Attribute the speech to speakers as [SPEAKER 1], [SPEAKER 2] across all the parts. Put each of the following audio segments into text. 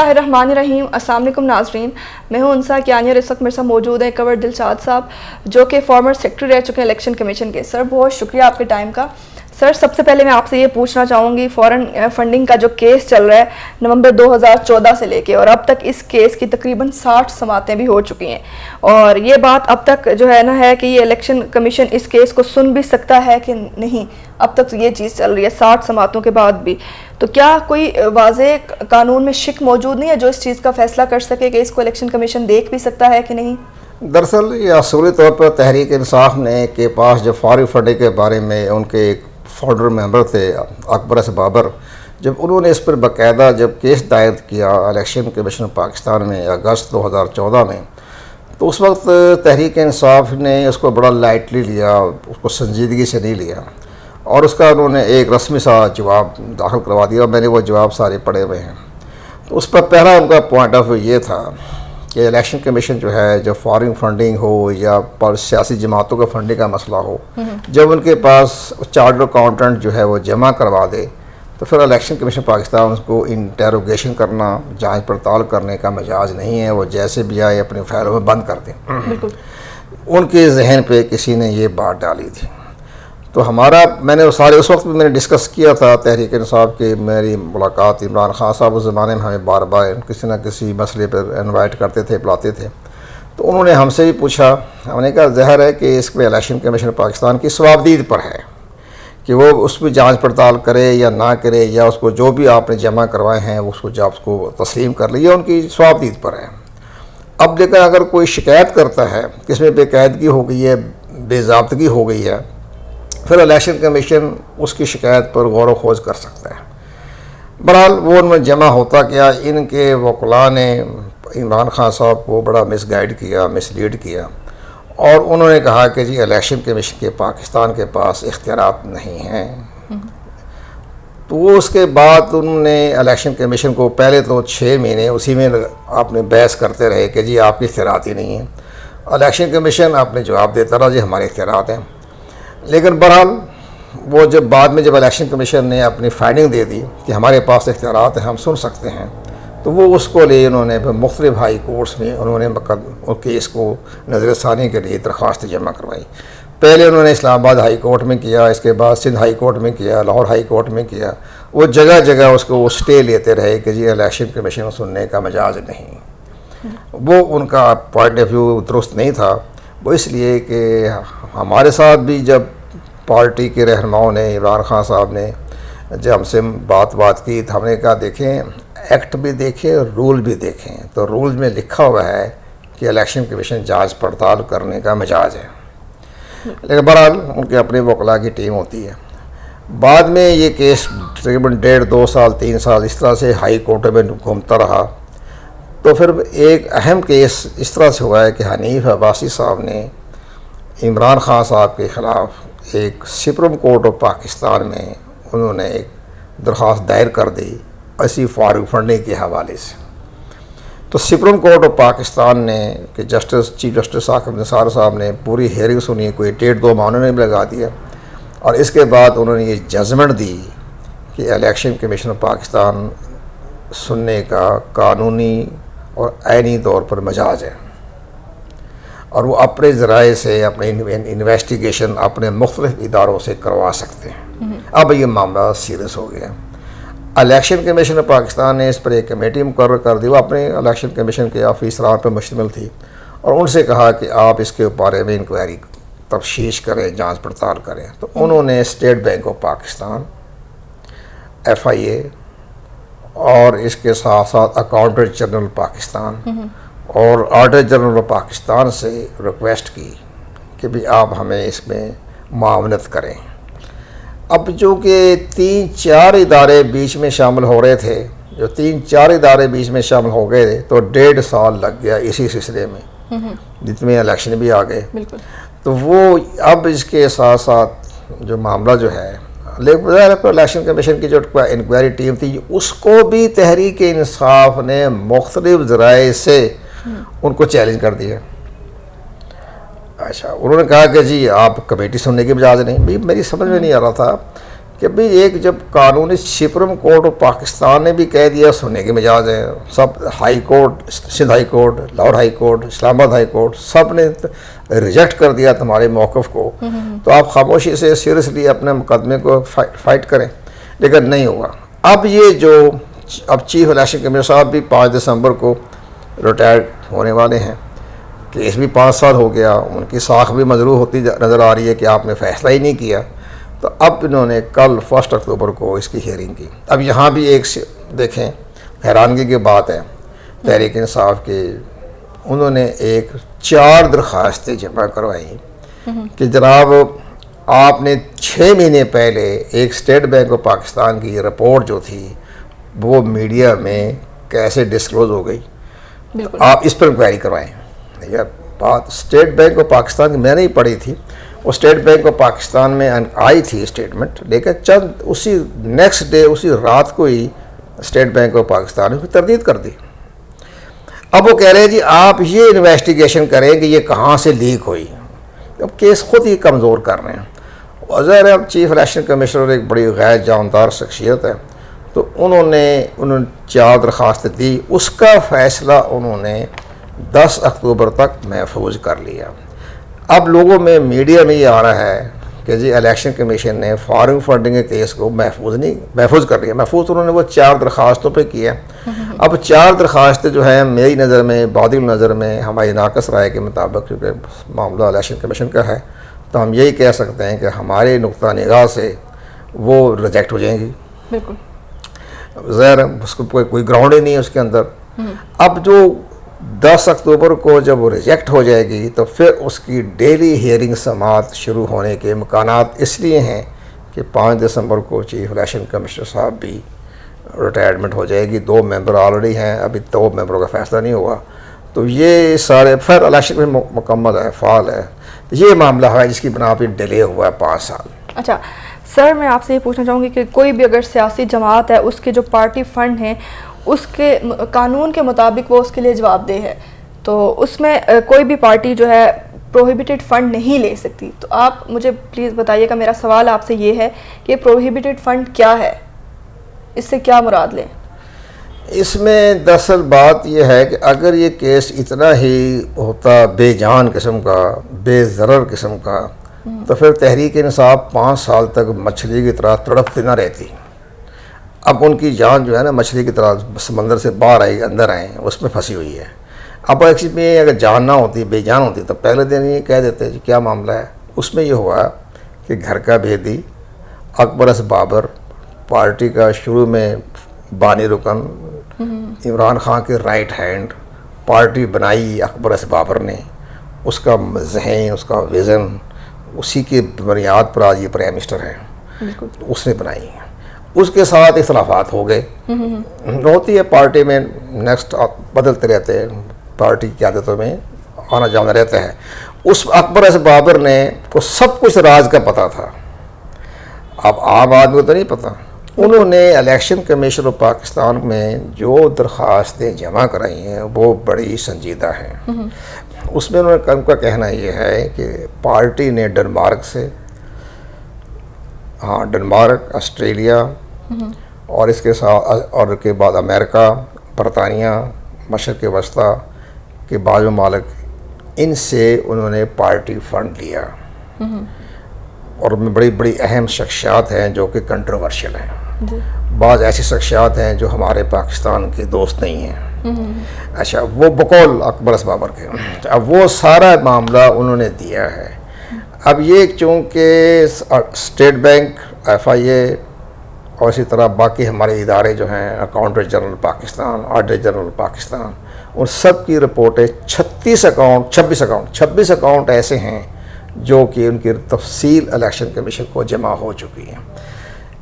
[SPEAKER 1] الرحمن الرحیم. السلام علیکم ناظرین, میں ہوں انسا کیانیہ. اس وقت میرے ساتھ موجود ہیں کور دلشاد صاحب جو کہ فارمر سیکرٹری رہ چکے ہیں الیکشن کمیشن کے. سر بہت شکریہ آپ کے ٹائم کا. سر سب سے پہلے میں آپ سے یہ پوچھنا چاہوں گی, فورن فنڈنگ کا جو کیس چل رہا ہے نومبر 2014 سے لے کے اور اب تک اس کیس کی تقریباً 60 سماعتیں بھی ہو چکی ہیں, اور یہ بات اب تک جو ہے نا ہے کہ یہ الیکشن کمیشن اس کیس کو سن بھی سکتا ہے کہ نہیں. اب تک یہ چیز چل رہی ہے 60 سماعتوں کے بعد بھی. تو کیا کوئی واضح قانون میں شک موجود نہیں ہے جو اس چیز کا فیصلہ کر سکے کہ اس کو الیکشن کمیشن دیکھ بھی سکتا ہے کہ نہیں؟
[SPEAKER 2] دراصل یہ اصولی طور پر تحریک انصاف نے کے پاس جو فارغ فنڈنگ کے بارے میں ان کے ایک فاؤنڈر ممبر تھے اکبر اس بابر, جب انہوں نے اس پر باقاعدہ جب کیس دائر کیا الیکشن کمیشن پاکستان میں اگست 2014 میں, تو اس وقت تحریک انصاف نے اس کو بڑا لائٹلی لیا, اس کو سنجیدگی سے نہیں لیا, اور اس کا انہوں نے ایک رسمی سا جواب داخل کروا دیا, اور میں نے وہ جواب سارے پڑھے ہوئے ہیں. تو اس پر پہلا ان کا پوائنٹ آف ویو یہ تھا کہ الیکشن کمیشن جو ہے جب فارن فنڈنگ ہو یا پر سیاسی جماعتوں کا فنڈنگ کا مسئلہ ہو, جب ان کے پاس چارٹر اکاؤنٹنٹ جو ہے وہ جمع کروا دے, تو پھر الیکشن کمیشن پاکستان اس کو انٹیروگیشن کرنا, جانچ پڑتال کرنے کا مجاز نہیں ہے. وہ جیسے بھی آئے اپنے فائلوں میں بند کر دیں. ان کے ذہن پہ کسی نے یہ بات ڈالی تھی. تو میں نے سارے اس وقت بھی میں نے ڈسکس کیا تھا تحریک انصاف کی میری ملاقات عمران خان صاحب اس زمانے میں ہمیں بار بار کسی نہ کسی مسئلے پر انوائٹ کرتے تھے, بلاتے تھے. تو انہوں نے ہم سے بھی پوچھا, ہم نے کہا ظاہر ہے کہ اس پہ الیکشن کمیشن پاکستان کی ثوابدید پر ہے کہ وہ اس پہ جانچ پڑتال کرے یا نہ کرے, یا اس کو جو بھی آپ نے جمع کروائے ہیں اس کو جاب کو تسلیم کر لیا, ان کی ثوابدید پر ہے. اب لیکن اگر کوئی شکایت کرتا ہے کہ اس میں بے قاعدگی ہو گئی ہے, بے ضابطگی ہو گئی ہے, پھر الیکشن کمیشن اس کی شکایت پر غور و خوض کر سکتا ہے. بہرحال وہ ان میں جمع ہوتا کیا, ان کے وکلاء نے عمران خان صاحب کو بڑا مس گائیڈ کیا, مس لیڈ کیا, اور انہوں نے کہا کہ جی الیکشن کمیشن کے پاکستان کے پاس اختیارات نہیں ہیں. تو وہ اس کے بعد انہوں نے الیکشن کمیشن کو پہلے تو 6 مہینے اسی میں آپ نے بحث کرتے رہے کہ جی آپ کی اختیارات ہی نہیں ہیں. الیکشن کمیشن آپ نے جواب دیتا رہا جی ہمارے اختیارات ہیں. لیکن بہرحال وہ جب بعد میں جب الیکشن کمیشن نے اپنی فائنڈنگ دے دی کہ ہمارے پاس اختیارات ہیں, ہم سن سکتے ہیں, تو وہ اس کو لے انہوں نے مختلف ہائی کورٹس میں انہوں نے کیس کو نظر ثانی کے لیے درخواست جمع کروائی. پہلے انہوں نے اسلام آباد ہائی کورٹ میں کیا, اس کے بعد سندھ ہائی کورٹ میں کیا, لاہور ہائی کورٹ میں کیا. وہ جگہ جگہ اس کو اسٹے لیتے رہے کہ جی الیکشن کمیشن سننے کا مجاز نہیں. وہ ان کا پوائنٹ آف ویو درست نہیں تھا. وہ اس لیے کہ ہمارے ساتھ بھی جب پارٹی کے رہنماؤں نے, عمران خان صاحب نے جب ہم سے بات کی, تو ہم نے کہا دیکھیں ایکٹ بھی دیکھیں, رول بھی دیکھیں. تو رول میں لکھا ہوا ہے کہ الیکشن کمیشن جانچ پڑتال کرنے کا مجاز ہے. لیکن بہرحال ان کے اپنے وکلاء کی ٹیم ہوتی ہے. بعد میں یہ کیس تقریباً 1.5 2 سال 3 سال اس طرح سے ہائی کورٹ میں گھومتا رہا. تو پھر ایک اہم کیس اس طرح سے ہوا ہے کہ حنیف عباسی صاحب نے عمران خان صاحب کے خلاف ایک سپریم کورٹ آف پاکستان میں انہوں نے ایک درخواست دائر کر دی اسی فارغ فنڈنگ کے حوالے سے. تو سپریم کورٹ آف پاکستان نے کہ چیف جسٹس ثاقب نثار صاحب نے پوری ہیئرنگ سنی, کوئی 1.5 2 ماہ انہوں نے بھی لگا دیا, اور اس کے بعد انہوں نے یہ ججمنٹ دی کہ الیکشن کمیشن آف پاکستان سننے کا قانونی اور عینی طور پر مجاز ہے, اور وہ اپنے ذرائع سے اپنے انویسٹیگیشن اپنے مختلف اداروں سے کروا سکتے ہیں. اب یہ معاملہ سیریس ہو گیا. الیکشن کمیشن آف پاکستان نے اس پر ایک کمیٹی مقرر کر دی. وہ اپنے الیکشن کمیشن کے آفیسران پر مشتمل تھی, اور ان سے کہا کہ آپ اس کے بارے میں انکوائری تفتیش کریں, جانچ پڑتال کریں. تو انہوں نے state bank of Pakistan, FIA, اور اس کے ساتھ ساتھ اکاؤنٹنٹ جنرل پاکستان اور آڈیٹر جنرل آف پاکستان سے ریکویسٹ کی کہ بھی آپ ہمیں اس میں معاونت کریں. اب جو کہ 3-4 ادارے بیچ میں شامل ہو رہے تھے, جو 3-4 ادارے بیچ میں شامل ہو گئے تھے, تو 1.5 سال لگ گیا اسی سلسلے میں, جس میں الیکشن بھی آ گئے. تو وہ اب اس کے ساتھ ساتھ جو معاملہ جو ہے, لیکن الیکشن کمیشن کی جو انکوائری ٹیم تھی اس کو بھی تحریک انصاف نے مختلف ذرائع سے ان کو چیلنج کر دیا. اچھا, انہوں نے کہا کہ جی آپ کمیٹی سننے کی مجاز نہیں. بھائی میری سمجھ میں نہیں آ رہا تھا کہ بھئی ایک جب قانونی سپریم کورٹ اور پاکستان نے بھی کہہ دیا سننے کے مجاز ہیں، سب high court, Sindh high court, Lahore high court, Islamabad high court, سب نے ریجیکٹ کر دیا تمہارے موقف کو، تو آپ خاموشی سے سیریسلی اپنے مقدمے کو فائٹ کریں، لیکن نہیں ہوا۔ اب یہ جو اب چیف الیکشن کمیشنر صاحب بھی 5 دسمبر کو ریٹائرڈ ہونے والے ہیں، کیس بھی 5 سال ہو گیا، ان کی ساکھ بھی مجروح ہوتی نظر آ رہی ہے کہ آپ نے فیصلہ ہی نہیں کیا، تو اب انہوں نے کل 1 اکتوبر کو اس کی ہیئرنگ کی۔ اب یہاں بھی ایک دیکھیں حیرانگی کی بات ہے تحریک انصاف کے، انہوں نے 4 درخواستیں جمع کروائیں کہ جناب آپ نے 6 مہینے پہلے ایک اسٹیٹ بینک آف پاکستان کی رپورٹ جو تھی وہ میڈیا میں کیسے ڈسکلوز ہو گئی، آپ اس پر انکوائری کروائیں۔ یہ بات اسٹیٹ بینک آف پاکستان کی میں نے ہی پڑھی تھی، وہ اسٹیٹ بینک آف پاکستان میں آئی تھی اسٹیٹمنٹ، لیکن چند اسی نیکسٹ ڈے اسی رات کو ہی اسٹیٹ بینک آف پاکستان نے اس کی تردید کر دی۔ اب وہ کہہ رہے ہیں جی آپ یہ انویسٹیگیشن کریں کہ یہ کہاں سے لیک ہوئی، اب کیس خود ہی کمزور کر رہے ہیں۔ ظاہر ہے اب چیف الیکشن کمشنر ایک بڑی غیر جانبدار شخصیت ہے، تو انہوں نے 4 درخواستیں دی، اس کا فیصلہ انہوں نے 10 اکتوبر تک محفوظ کر لیا۔ اب لوگوں میں میڈیا میں یہ آ رہا ہے کہ جی الیکشن کمیشن نے فارن فنڈنگ کے کیس کو محفوظ کر لیا۔ محفوظ انہوں نے وہ 4 درخواستوں پہ کیا۔ اب 4 درخواستیں جو ہیں میری نظر میں، بادی نظر میں، ہماری ناقص رائے کے مطابق، کیونکہ معاملہ الیکشن کمیشن کا ہے، تو ہم یہی کہہ سکتے ہیں کہ ہمارے نقطہ نگاہ سے وہ ریجیکٹ ہو جائیں گی۔
[SPEAKER 1] بالکل
[SPEAKER 2] ظاہر اس کو کوئی گراؤنڈ ہی نہیں ہے اس کے اندر۔ اب جو 10 اکتوبر کو جب وہ ریجیکٹ ہو جائے گی تو پھر اس کی ڈیلی ہیئرنگ سماعت شروع ہونے کے امکانات اس لیے ہیں کہ 5 دسمبر کو چیف الیکشن کمشنر صاحب بھی ریٹائرمنٹ ہو جائے گی، 2 ممبر آلریڈی ہیں، ابھی 2 ممبروں کا فیصلہ نہیں ہوا، تو یہ سارے پھر الیکشن میں مکمل ہے، فعال ہے، یہ معاملہ ہے جس کی بنا پہ ڈیلے ہوا ہے 5 سال۔
[SPEAKER 1] اچھا سر، میں آپ سے یہ پوچھنا چاہوں گی کہ کوئی بھی اگر سیاسی جماعت ہے، اس کے جو پارٹی فنڈ ہیں اس کے قانون کے مطابق وہ اس کے لیے جواب دہ ہے، تو اس میں کوئی بھی پارٹی جو ہے پروہیبیٹڈ فنڈ نہیں لے سکتی، تو آپ مجھے پلیز بتائیے گا، میرا سوال آپ سے یہ ہے کہ پروہیبیٹڈ فنڈ کیا ہے، اس سے کیا مراد لیں؟
[SPEAKER 2] اس میں دراصل بات یہ ہے کہ اگر یہ کیس اتنا ہی ہوتا بے جان قسم کا، بے ضرر قسم کا، تو پھر تحریک انصاف 5 سال تک مچھلی کی طرح تڑپتی نہ رہتی۔ اب ان کی جان جو ہے نا مچھلی کی طرح سمندر سے باہر آئی، اندر آئیں، اس میں پھنسی ہوئی ہے۔ اب ایکچولی میں اگر جان نہ ہوتی، بے جان ہوتی، تو پہلے دن یہ کہہ دیتے کیا معاملہ ہے۔ اس میں یہ ہوا کہ گھر کا بھیدی اکبر بابر، پارٹی کا شروع میں بانی رکن، عمران خان کے رائٹ ہینڈ، پارٹی بنائی اکبر بابر نے، اس کا ذہن، اس کا ویژن، اسی کی بنیاد پر آج یہ پرائم منسٹر ہے، اس نے بنائی ہے۔ اس کے ساتھ اختلافات ہو گئے، ہوتی ہے پارٹی میں، نیکسٹ بدلتے رہتے ہیں، پارٹی کی قیادتوں میں آنا جانا رہتا ہے۔ اس اکبر بابر نے کو سب کچھ راز کا پتہ تھا، اب عام آدمی کو تو نہیں پتہ۔ انہوں نے الیکشن کمیشن آف پاکستان میں جو درخواستیں جمع کرائی ہیں وہ بڑی سنجیدہ ہیں۔ اس میں ان کا کہنا یہ ہے کہ پارٹی نے ڈنمارک سے، ڈنمارک، آسٹریلیا اور اس کے ساتھ اور کے بعد امریکہ، برطانیہ، مشرق وسطیٰ کے بعض ممالک، ان سے انہوں نے پارٹی فنڈ لیا، اور ان میں بڑی بڑی اہم شخصیات ہیں جو کہ کنٹروورشل ہیں۔ بعض ایسی شخصیات ہیں جو ہمارے پاکستان کے دوست نہیں ہیں۔ اچھا، وہ بقول اکبر بابر کے، اب وہ سارا معاملہ انہوں نے دیا ہے۔ اب یہ چونکہ State Bank, F I A اور اسی طرح باقی ہمارے ادارے جو ہیں، accountant general Pakistan, auditor general Pakistan, ان سب کی رپورٹیں 26 اکاؤنٹ ایسے ہیں جو کہ ان کی تفصیل الیکشن کمیشن کو جمع ہو چکی ہیں۔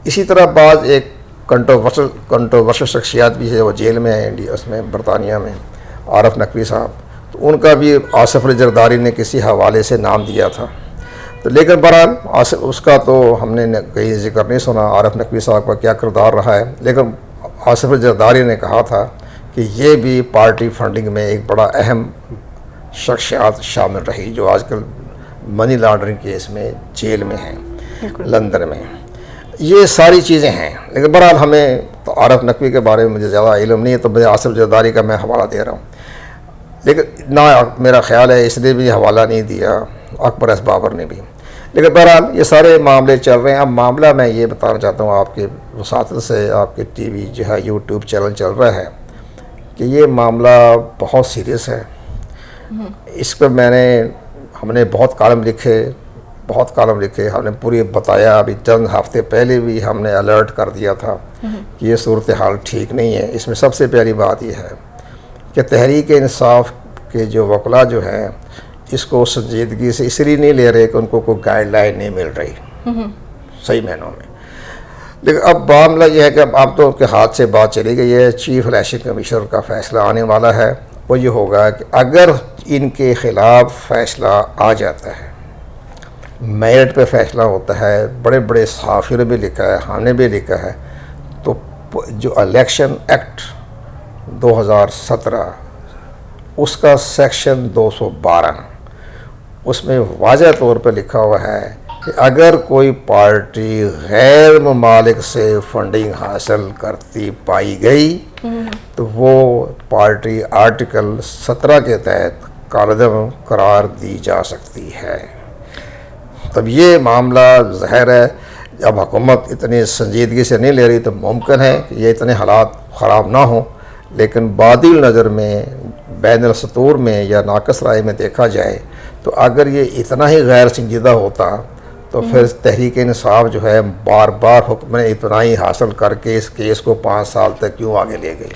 [SPEAKER 2] اسی طرح بعض ایک کنٹروورشل شخصیات بھی ہے، وہ جیل میں ہیں انڈیا، اس میں برطانیہ میں، عارف نقوی صاحب، تو ان کا بھی آصف علی زرداری نے کسی حوالے سے نام دیا تھا، تو لیکن بہرحال اس کا تو ہم نے کہیں ذکر نہیں سنا، عارف نقوی صاحب کا کیا کردار رہا ہے، لیکن آصف علی زرداری نے کہا تھا کہ یہ بھی پارٹی فنڈنگ میں ایک بڑا اہم شخصیات شامل رہی، جو آج کل منی لانڈرنگ کیس میں جیل میں ہیں، لندن میں۔ یہ ساری چیزیں ہیں، لیکن بہرحال ہمیں تو عارف نقوی کے بارے میں مجھے زیادہ علم نہیں ہے، تو مجھے آصف جرداری کا میں حوالہ دے رہا ہوں، لیکن نہ میرا خیال ہے اس نے بھی حوالہ نہیں دیا، اکبر ایس بابر نے بھی، لیکن بہرحال یہ سارے معاملے چل رہے ہیں۔ اب معاملہ میں یہ بتانا چاہتا ہوں آپ کے وساطت سے، آپ کے ٹی وی جو ہے یوٹیوب چینل چل رہا ہے، کہ یہ معاملہ بہت سیریس ہے۔ اس پہ ہم نے بہت کالم لکھے، ہم نے پوری بتایا، ابھی چند ہفتے پہلے بھی ہم نے الرٹ کر دیا تھا کہ یہ صورتحال ٹھیک نہیں ہے۔ اس میں سب سے پہلی بات یہ ہے کہ تحریک انصاف کے جو وکلاء جو ہیں اس کو سنجیدگی سے اس لیے نہیں لے رہے کہ ان کو کوئی گائیڈ لائن نہیں مل رہی صحیح معنوں میں، لیکن اب معاملہ یہ ہے کہ اب تو ان کے ہاتھ سے بات چلی گئی ہے۔ چیف الیکشن کمیشنر کا فیصلہ آنے والا ہے، وہ یہ ہوگا کہ اگر ان کے خلاف فیصلہ آ جاتا ہے، میرٹ پہ فیصلہ ہوتا ہے، بڑے بڑے صحافیوں نے بھی لکھا ہے، ہم نے بھی لکھا ہے، تو جو الیکشن ایکٹ 2017 اس کا سیکشن 212 اس میں واضح طور پہ لکھا ہوا ہے کہ اگر کوئی پارٹی غیر ممالک سے فنڈنگ حاصل کرتی پائی گئی تو وہ پارٹی آرٹیکل 17 کے تحت کالعدم قرار دی جا سکتی ہے۔ تب یہ معاملہ ظاہر ہے اب حکومت اتنی سنجیدگی سے نہیں لے رہی، تو ممکن ہے کہ یہ اتنے حالات خراب نہ ہوں، لیکن بادی نظر میں بین السطور میں یا ناقص رائے میں دیکھا جائے تو اگر یہ اتنا ہی غیر سنجیدہ ہوتا تو پھر تحریک انصاف جو ہے بار بار حکم اطمینانی حاصل کر کے اس کیس کو 5 سال تک کیوں آگے لے گئی۔